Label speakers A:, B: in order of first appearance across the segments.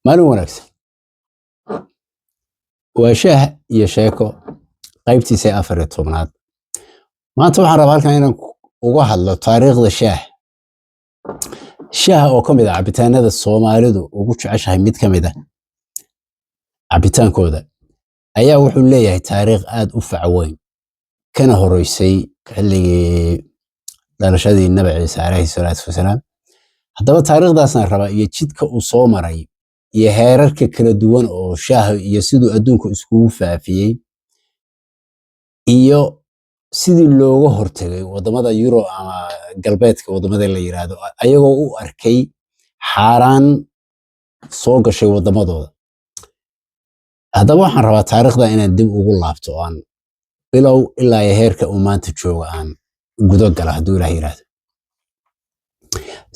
A: maalin wanaagsan waa shaah iyo sheeko qaybtiisa 14aad maanta waxaan rabaa halkan inaan uga hadlo taariikhda shaah oo kamid ah cabitaanada Soomaalidu ugu jeceshahay mid kamid ah cabitaankooda ayaa wuxuu leeyahay taariikh aad u fac weyn kana horeysay xilligii dhalashadii Nabi Ciise alayhi salaatu wasalaam haddaba taariikhdaasna raba iyo jidka uu soo maray iyo heerarka kala duwan oo shaah iyo sidoo adduunku iskugu faafiyay iyo sidii looga hortagay wadamada Yurub ama galbeedka wadamada la yiraahdo ayagoo u arkay xaraan soo gashay wadamadooda haddaba waxaan rabaa taariikhda inaan dib ugu laabto aan bilow ilaa heerka uu maanta joogo aan gudo gala hadduu Ilaahay yiraahdo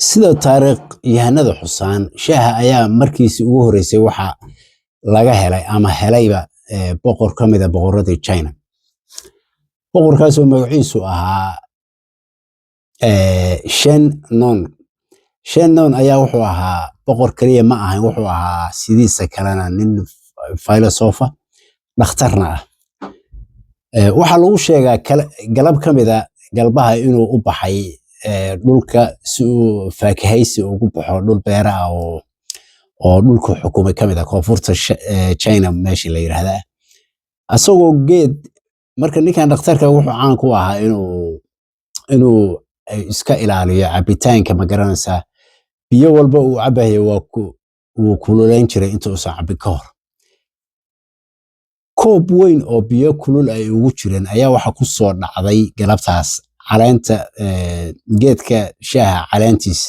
A: sida taariikh yahanada xusaan shaaha ayaa markiisii ugu horeysay waxa laga helay ama helayba boqor kamid ah boqorada China boqorkaas oo magaciisu ahaa Shen Nong ayaa wuxuu ahaa boqor kaliya ma ahayn wuxuu ahaa sidiisa kalena nin filosofa dhakhtarna ah waxa lagu sheegaa galab kamid ah galbaha inuu u baxay dhulka si uu faakahaysi ugu baxo dhul beera ah oo dhulka xukuumay kamid ah koonfurta China meeshii la yiraahdaa asagoo geed marka ninkan dhakhtarka wuxuu caan ku ahaa inuu iska ilaaliyo cabitaanka ma garanaysaa biyo walba uu cabayo wuu kululeyn jiray inta uu cabin ka hor koob weyn oo biyo kulul ay ugu jireen ayaa waxa ku soo dhacday galabtaas caleenta geedka shaaha caleentiis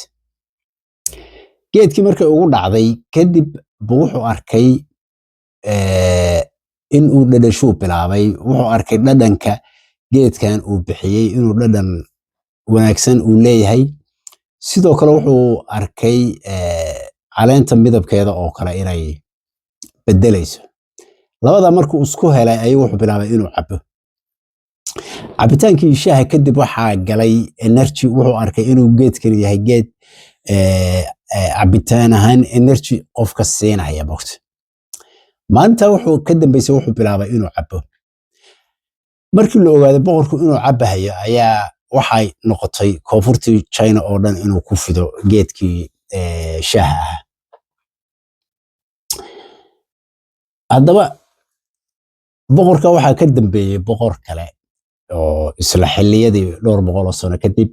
A: geedkii markay ugu dhacday kadib wuxuu arkay in uu dhadhashu bilaabay wuxuu arkay dhadhanka geedkan uu bixiyay inuu dhadhan wanaagsan uu leeyahay sidoo kale wuxuu arkay caleenta midabkeeda oo kale inay bedelayso labada markuu isku helay ayuu wuxuu bilaabay inuu cabo cabitaankii shaaha kadib waxaa galay energy wuxuu arkay inuu geedkan yahay geed cabitaan ahaan energy qofka siinaya boqti maanta wuxuu ka dambeysay wuxuu bilaabay inuu cabo markii la ogaaday boqorku inuu cabahayo ayaa waxay noqotay koonfurtii China oo dhan inuu ku fido geedkii shaaha ah haddaba boqorka waxaa ka dambeeyay boqor kale oo isla xilliyadii dhowr boqol oo sano kadib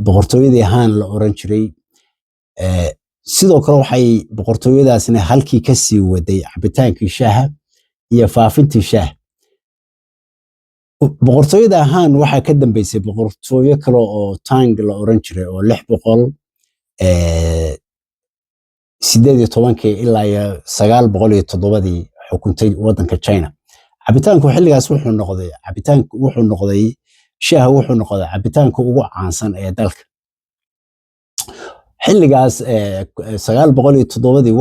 A: boqortooyadii Han la oran jiray sidoo kale waxay boqortooyadaasna halkii ka sii waday cabitaankii shaaha iyo faafintii shaaha boqortooyada Han waxaa ka dambeysay boqortooyo kale oo Tang la oran jiray oo 618 ilaa 907 xukuntay wadanka China cabitaanku xilligaas wuxuu noqday shaaha wuxuu noqday cabitaanka ugu caansan ee dalka xilligaas 907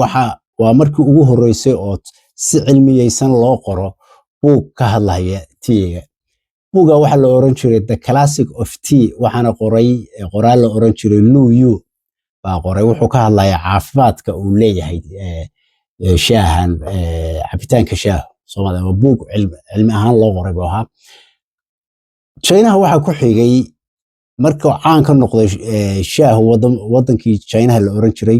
A: waa markii ugu horeysay oo si cilmiyeysan loo qoro buug ka hadlaya teega buuga waxa la oran jiray The Classic of Tea waxaana qoraal la oran jiray Lu Yu baa qoray wuxuu ka hadlayaa caafimaadka uu leeyahay shaahan cabitaanka shaaha Soomaaliya waa buug cilmi ahaan loo qoray baa China waxa ku xigay markuu caan ka noqday shaaha wadankii China la oran jiray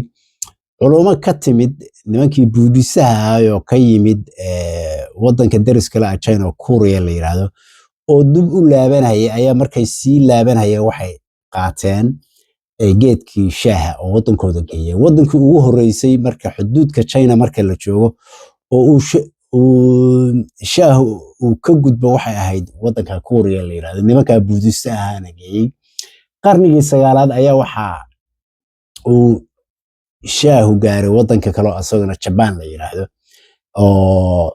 A: culumo ka timid nimankii buudisaha oo ka yimid wadanka dariska la China Korea la yiraahdo oo dib u laabanayay ayaa markay sii laabanayay waxay qaateen geedkii shaaha oo wadankooda geeyay wadankii ugu horeysay marka xuduudka China marka la joogo oo shaaha uu ka gudbo waxay ahayd wadanka Korea la yiraahdo nimanka buudisaha ana geeyay qarnigii 9aad ayaa waxa uu shaahu gaaray wadanka kale oo asagana Japan la yiraahdo oo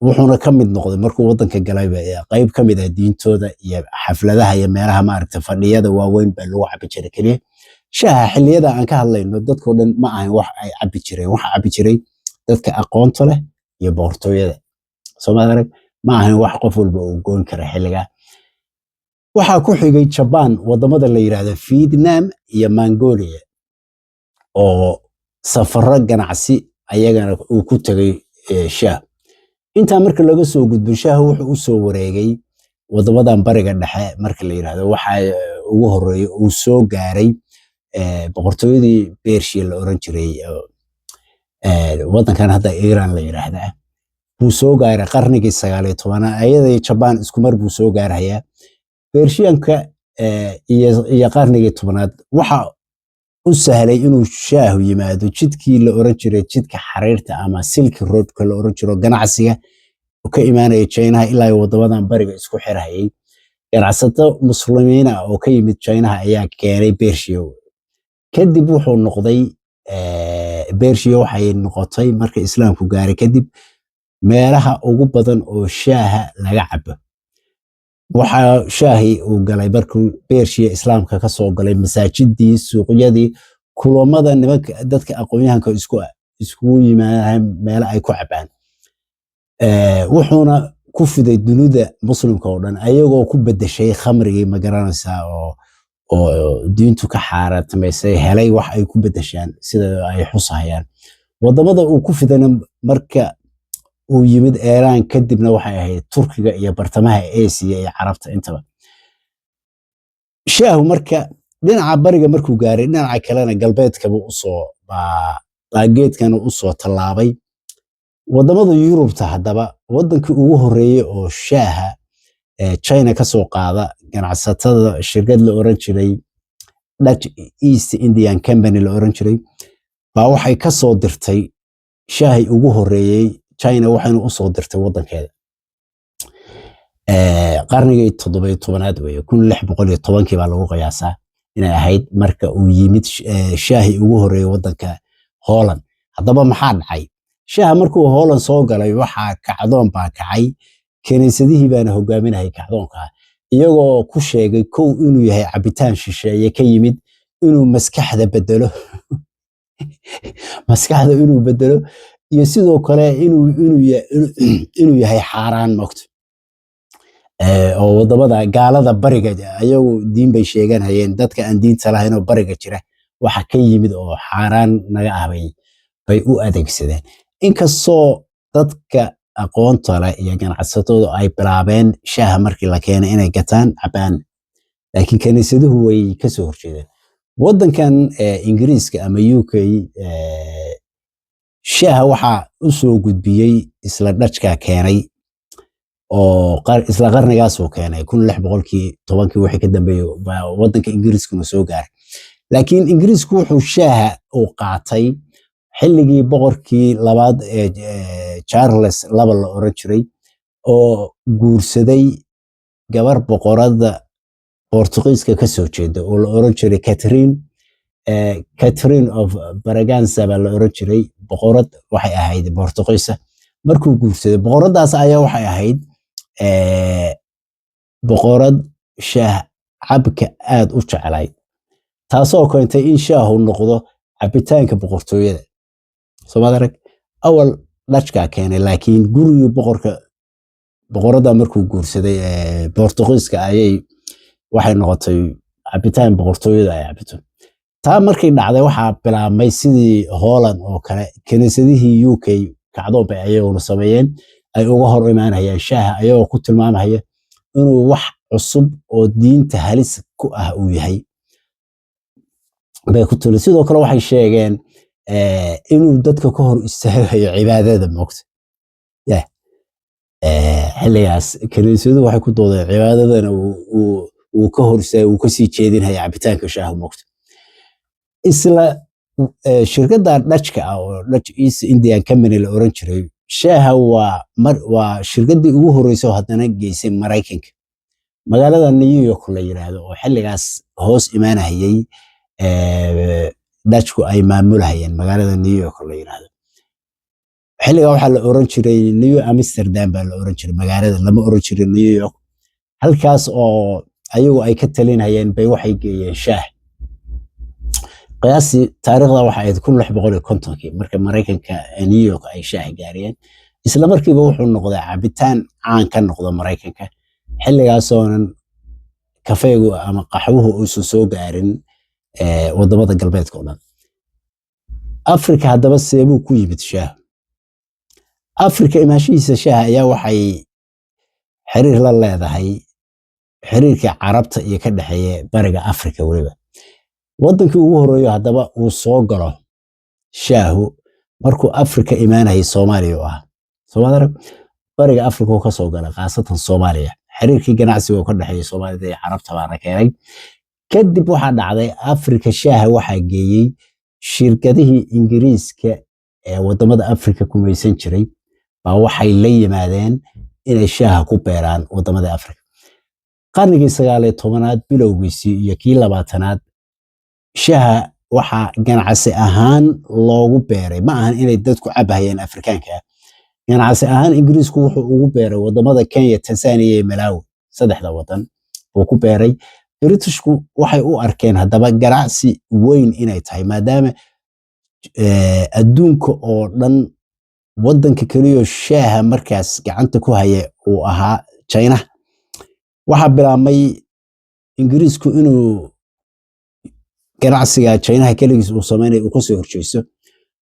A: wuxuuna ka mid noqday markuu wadanka galay qayb ka mid ah diintooda iyo xafladaha iyo meelaha maaragtay fadhiyada waaweyn baa lagu cabi jiray kaliya shaaha xilliyada aan ka hadlayno dadkoo dhan ma ahayn wax ay cabi jireen waxa cabi jiray dadka aqoonta leh iyo boqortooyada Soomaaliya ma ahayn wax qof walba uu goon kara xilliga waxa ku xigay Japan wadamada la yiraahdo Vietnam iyo Mongolia oo safaro ganacsi ayagana uu ku tagay shaah intaa marka laga soo gudbo shaah wuxuu u soo wareegay wadamadan bariga dhexe marka la yiraahdo waxa ugu horeeyay uu soo gaaray boqortooyadii Persia la oran jiray wadankan hadda Iran la yiraahdaa buu soo gaaray qarnigii 19 ayadii Japan isku mar buu soo gaaraya Persianka iyo qarnigii 10aad waxa u sahlay inuu shaahu yimaado jidkii la oran jiray jidka xariirta ama Silk Road ka la oran jiro ganacsiga ka imaanaya China ilaa wadamadan bariga isku xirayay ganacsato muslimiin ah oo ka yimid China ayaa keenay Persia kadib wuxuu noqday Persia waxay noqotay marka islaamku gaaray kadib meelaha ugu badan oo shaaha laga cabo waxa shaahi uu galay markuu Persia islaamka ka soo galay masaajidii suuqyadii kulamada nimanka dadka aqoonyahanka isku yimaadaan meel ay ku cabaan wuxuuna ku fiday dunida muslimka oo dhan ayagoo ku bedeshay khamrigii magaranaysa oo diintu ka xaaraantay helay wax ay ku bedeshaan sida ay xusayaan wadamada uu ku fidana marka uu yimid Iran kadibna waxay ahayd Turkiga iyo bartamaha Aasiya iyo Carabta intaba shaahu marka dhinaca bariga markuu gaaray dhinaca kalena galbeedka buu geedkan u soo talaabay wadamada Yurubta hadaba wadankii ugu horeeyay oo shaaha China ka soo qaada ganacsatada shirkad la oran jiray Dutch East Indian Company la oran jiray baa waxay ka soo dirtay shaahi ugu horeeyay China waxayna u soo dirtay wadankeeda qarnigii 17aad weeye 1610 baa lagu qiyaasaa inay ahayd marka uu yimid shaahi ugu horeeyay wadanka Holland hadaba maxaa dhacay shaaha markuu Holland soo galay waxa kacdoon baa kacay kaniisadihii baana hogaaminayay kacdoonka iyagoo ku sheegay kow inuu yahay cabitaan shisheeye ka yimid inuu maskaxda bedelo iyo sidoo kale inuu yahay xaraan moqto oo wadamada gaalada bariga ayagu diin bay sheeganayeen dadka aan diinta lahayn oo bariga jira waxa ka yimid oo xaraan naga ahbay bay u adeegsadeen inkastoo dadka aqoonta leh iyo ganacsatadu ay bilaabeen shaaha markii la keenay inay gataan cabaan laakiin kaniisaduhu way ka soo horjeedeen wadankan Ingiriiska ama UK shaaha waxa u soo gudbiyay isla Dutchka keenay oo isla qarnigaas oo keenay 1610 wixii ka dambeeyay wadanka Ingiriiska soo gaaray laakiin Ingiriisku wuxuu shaaha u qaatay xilligii boqorkii labaad Charles la oran jiray oo guursaday gabar boqorada Portugiiska ka soo jeeda oo la oran jiray Catherine of Braganza baa la oran jiray boqorad waxay ahayd Portugiisa markuu guursaday boqoradaas ayaa waxay ahayd boqorad shaah cabka aad u jeclay taasoo keentay in shaahu noqdo cabitaanka boqortooyada Soomaaliyeed awal Dutchka keenay laakiin guriga boqorada markuu guursaday Portugiiska ayay waxay noqotay cabitaan boqortooyada ay cabito taa markii dhacday waxa bilaabmay sidii Holland oo kale kaniisadihii UK kacdoon bay ayaguna sameeyeen ay uga hor imaanayaan shaaha ayagoo ku tilmaamaya inuu wax cusub oo diinta halis ku ah uu yahay bay ku tuli sidoo kale waxay sheegeen inuu dadka ka hor istaagayo cibaadada moqto xilligaas kaniisaduhu waxay ku doodeen cibaadadana uu ka hor istaagay uu ka sii jeedinaya cabitaanka shaaha moqto isla shirkadda Dutchka oo Dutch East Indian Company la oran jiray shaaha waa shirkaddii ugu horeysay oo haddana geysay Mareykanka magaalada New York la yiraahdo oo xilligaas hoos imaanayay Dutchku ay maamulahayeen magaalada New York la yiraahdo xilliga waxa la oran jiray New Amsterdam baa la oran jiray magaalada lama oran jiray New York halkaas oo ayagu ay ka talinayeen bay waxay geeyeen shaah qiyaasi taariikhda waxa ay 1650 marka Mareykanka New York ay shaah gaareen isla markiiba wuxuu noqday cabitaan caan ka noqda Mareykanka xilligaas oo kafeegu ama qaxwuhu uu soo gaarin wadamada galbeedka oo dhan afrika haddaba seebuu ku yimid shaahu afrika imaashihiisa shaaha ayaa waxay xiriir la leedahay xiriirka carabta iyo ka dhexeeya bariga afrika weliba wadankii ugu horeeyo haddaba uu soo galo shaahu markuu afrika imaanayay soomaaliya u ah soomaaliya bariga afrika uu ka soo galay khaasatan soomaaliya xiriirkii ganacsiga oo ka dhexeeya soomaalida iyo carabta baana keenay kadib waxaa dhacday afrika shaaha waxaa geeyey shirkadihii ingiriiska ee wadamada afrika kumaysan jiray baa waxay la yimaadeen inay shaaha ku beeraan wadamada afrika qarnigii 19aad bilowgiisii iyo kii 20aad shaaha waxaa ganacsi ahaan loogu beeray ma ahan inay dadku cabahayeen afrikaanka ganacsi ahaan ingiriisku wuxuu ugu beeray wadamada Kenya Tanzania iyo Malawi saddexda wadan uu ku beeray Britishku waxay u arkeen haddaba ganacsi weyn inay tahay maadaama adduunka oo dhan wadanka kaliya shaaha markaas gacanta ku haya uu ahaa China waxa bilaabmay ingiriisku inuu ganacsiga China kaligiis uu sameeyay uu ka soo horjeesto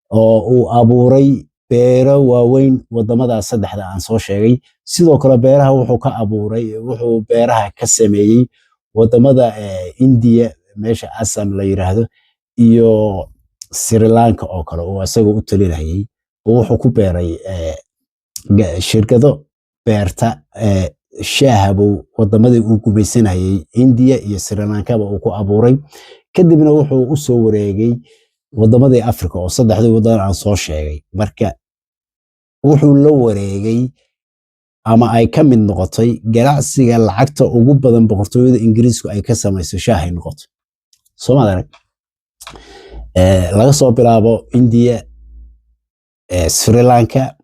A: oo uu abuuray beero waaweyn wadamada saddexda aan soo sheegay sidoo kale beeraha wuxuu beeraha ka sameeyay wadamada India meesha Assam la yiraahdo iyo Sri Lanka oo kale oo asaga u talinayay wuxuu ku beeray shirkado beerta shaaha wadamadii uu gumaysanayay India iyo Sri Lanka uu ku abuuray kadibna wuxuu u soo wareegay wadamadii Afrika oo saddexdii wadan aan soo sheegay marka wuxuu la wareegay ama ay ka mid noqotay ganacsiga lacagta ugu badan boqortooyada Ingiriisku ay ka sameeyso shaaha noqoto Soomaaliya laga soo bilaabo India Sri Lanka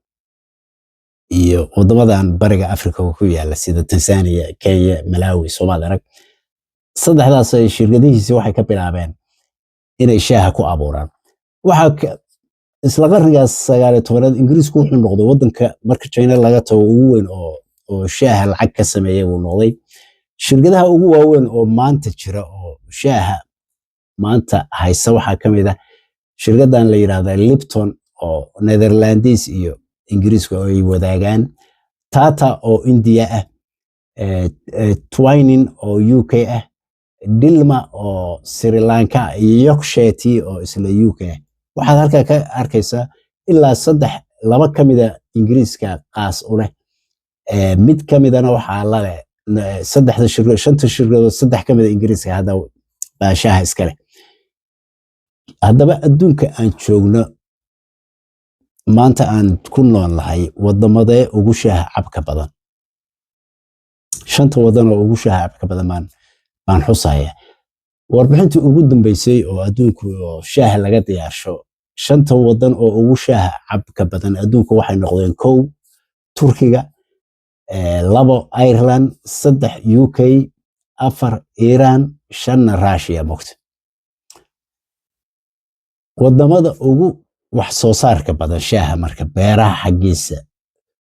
A: iyo wadamadan bariga Afrika ku yaala sida Tanzania Kenya Malawi Soomaaliya saddexdaas ay shirkadihiisa waxay ka bilaabeen inay shaaha ku abuuraan waxa isla qarnigaas 19aad Ingiriisku wuxuu noqday wadanka marka China laga tago ugu weyn oo shaaha lacag ka sameeyay uu noqday shirkadaha ugu waaweyn oo maanta jira oo shaaha maanta haysa waxa kamid ah shirkadan la yiraahdo Lipton oo Netherlands iyo Ingiriisku ay wadaagaan Tata oo India ah Twinings oo UK ah Dilma oo Sri Lanka iyo Yorkshire oo isla UK waxaad halka ka arkaysaa ilaa laba kamida Ingiriiska qaas u leh mid kamidana waxa la leh shanta shirkadood saddex kamida Ingiriiska hadda baashaha iska leh haddaba adduunka aan joogno maanta aan ku noolahay wadamada ugu shaaha cabka badan shanta wadan oo ugu shaaha cabka badan baan xusaya warbixintii ugu dambeysay oo adduunku shaaha laga diyaarsho shanta wadan oo ugu shaaha cabka badan adduunku waxay noqdeen 1 Turkiga 2 Ireland 3 UK 4 Iran 5 Russia moqto wadamada ugu wax soo saarka badan shaaha marka beeraha xagiisa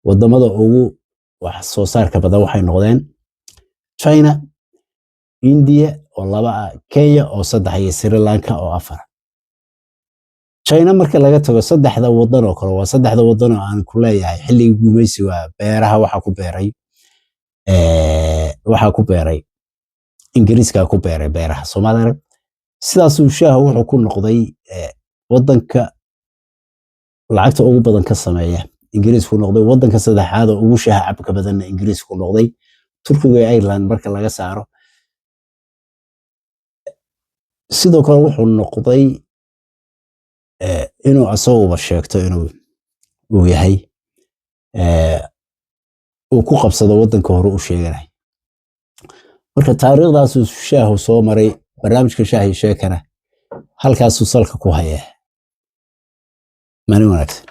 A: wadamada ugu wax soo saarka badan waxay noqdeen China India oo 2 Kenya oo 3 iyo Sri Lanka oo 4 China marka laga tago saddexda wadan oo kale waa saddexda wadan oo aan ku leeyahay xilliga gumaysiga beeraha waxa ku beeray Ingiriiska ku beeray beeraha Soomaaliya sidaas uu shaaha wuxuu ku noqday wadanka lacagta ugu badan ka sameeya Ingiriisku noqday wadanka saddexaad oo ugu shaaha cabka badan Ingiriisku noqday Turkiga iyo Ireland marka laga saaro sidoo kale wuxuu noqday inuu asoo sheegto inuu uu yahay uu ku qabsado wadanka hore u sheeganay marka taariikhdaas uu shaahu soo maray barnaamijka shaahi sheekana halkaas uu salka ku haya maalin wanaagsan